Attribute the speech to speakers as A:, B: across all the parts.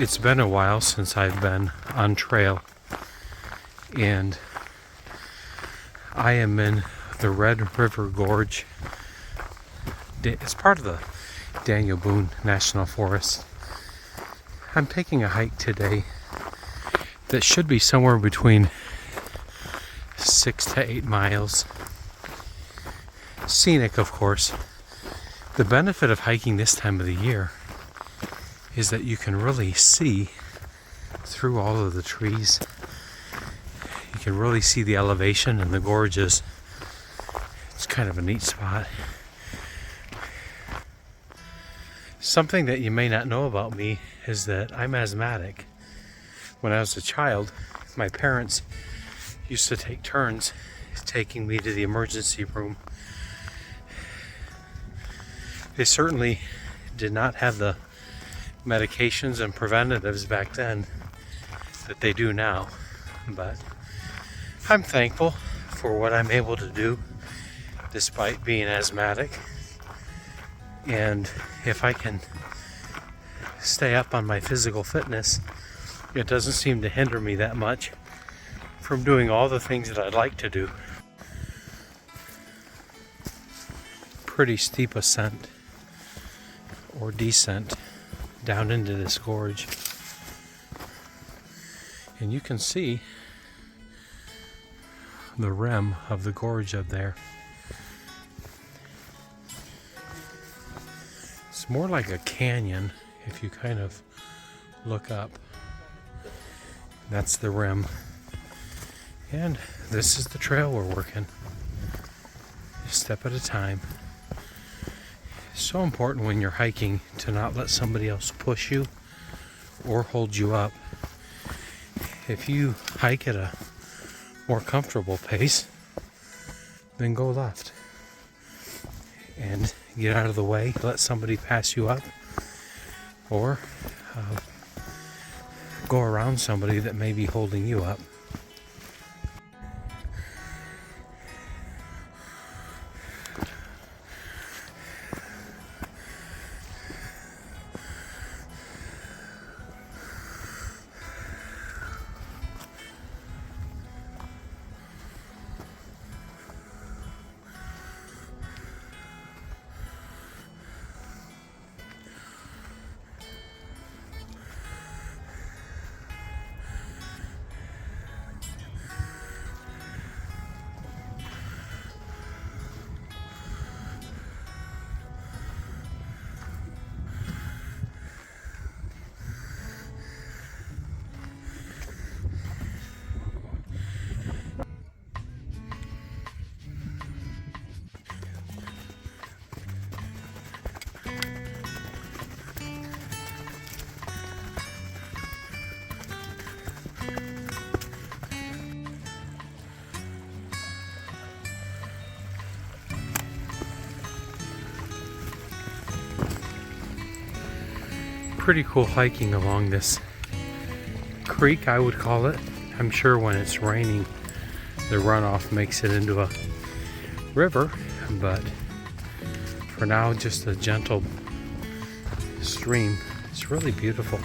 A: It's been a while since I've been on trail, and I am in the Red River Gorge. It's part of the Daniel Boone National Forest. I'm taking a hike today that should be somewhere between 6 to 8 miles. Scenic, of course. The benefit of hiking this time of the year is that you can really see through all of the trees. You can really see the elevation and the gorges. It's kind of a neat spot. Something that you may not know about me is that I'm asthmatic. When I was a child, my parents used to take turns taking me to the emergency room. They certainly did not have the medications and preventatives back then that they do now, but I'm thankful for what I'm able to do despite being asthmatic. And if I can stay up on my physical fitness, it doesn't seem to hinder me that much from doing all the things that I'd like to do. Pretty steep ascent or descent down into this gorge, and you can see the rim of the gorge up there. It's more like a canyon if you kind of look up. That's the rim, and this is the trail we're working, a step at a time. It's so important when you're hiking to not let somebody else push you or hold you up. If you hike at a more comfortable pace, then go left and get out of the way, let somebody pass you up, or go around somebody that may be holding you up. Pretty cool hiking along this creek, I would call it. I'm sure when it's raining, the runoff makes it into a river, but for now, just a gentle stream. It's really beautiful.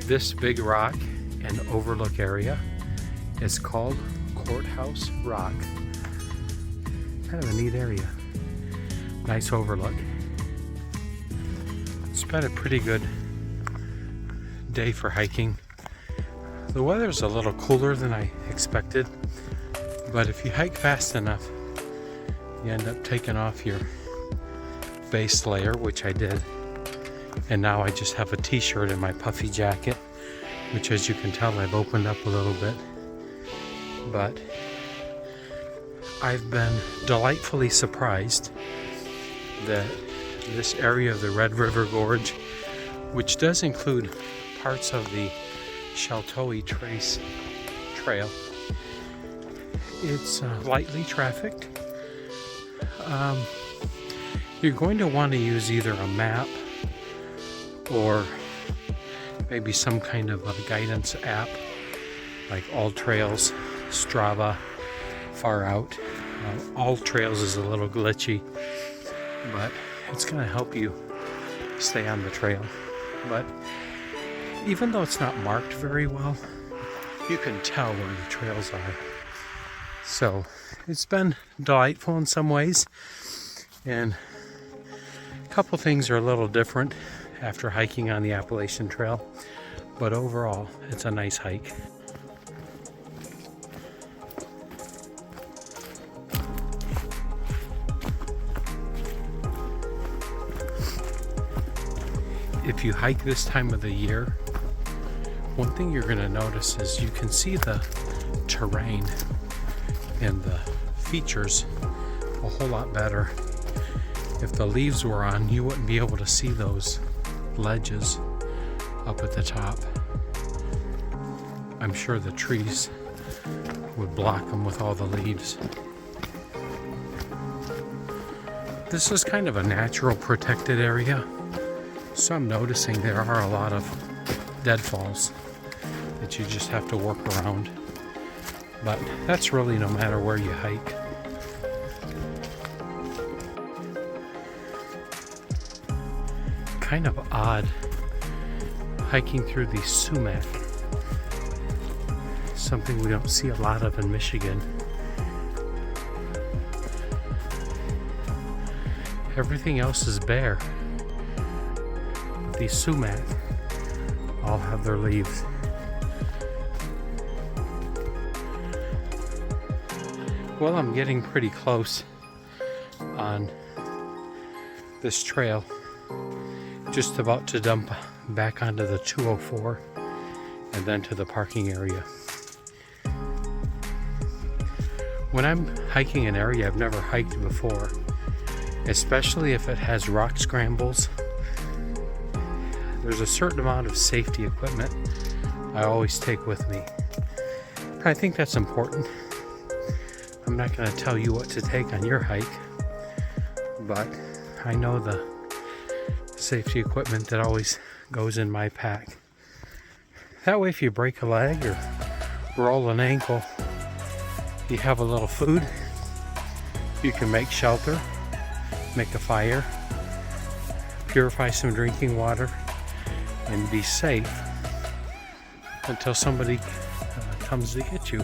A: This big rock and overlook area is called Courthouse Rock. Kind of a neat area. Nice overlook. It's been a pretty good day for hiking. The weather's a little cooler than I expected, but if you hike fast enough, you end up taking off your base layer, which I did. And now I just have a t-shirt and my puffy jacket, which, as you can tell, I've opened up a little bit. But I've been delightfully surprised that this area of the Red River Gorge, which does include parts of the Sheltowee Trace Trail. It's lightly trafficked. You're going to want to use either a map or maybe some kind of a guidance app like All Trails, Strava, Far Out. All Trails is a little glitchy, but it's going to help you stay on the trail. But even though it's not marked very well, you can tell where the trails are. So it's been delightful in some ways, and a couple things are a little different after hiking on the Appalachian Trail, but overall it's a nice hike. If you hike this time of the year, one thing you're going to notice is you can see the terrain and the features a whole lot better. If the leaves were on, you wouldn't be able to see those ledges up at the top. I'm sure the trees would block them with all the leaves. This is kind of a natural protected area, so I'm noticing there are a lot of deadfalls that you just have to work around. But that's really no matter where you hike. Kind of odd hiking through the sumac. Something we don't see a lot of in Michigan. Everything else is bare. The sumac all have their leaves. Well, I'm getting pretty close on this trail. Just about to dump back onto the 204 and then to the parking area. When I'm hiking an area I've never hiked before, especially if it has rock scrambles, there's a certain amount of safety equipment I always take with me. I think that's important. I'm not going to tell you what to take on your hike, but I know the safety equipment that always goes in my pack. That way if you break a leg or roll an ankle, you have a little food, you can make shelter, make a fire, purify some drinking water, and be safe until somebody comes to get you.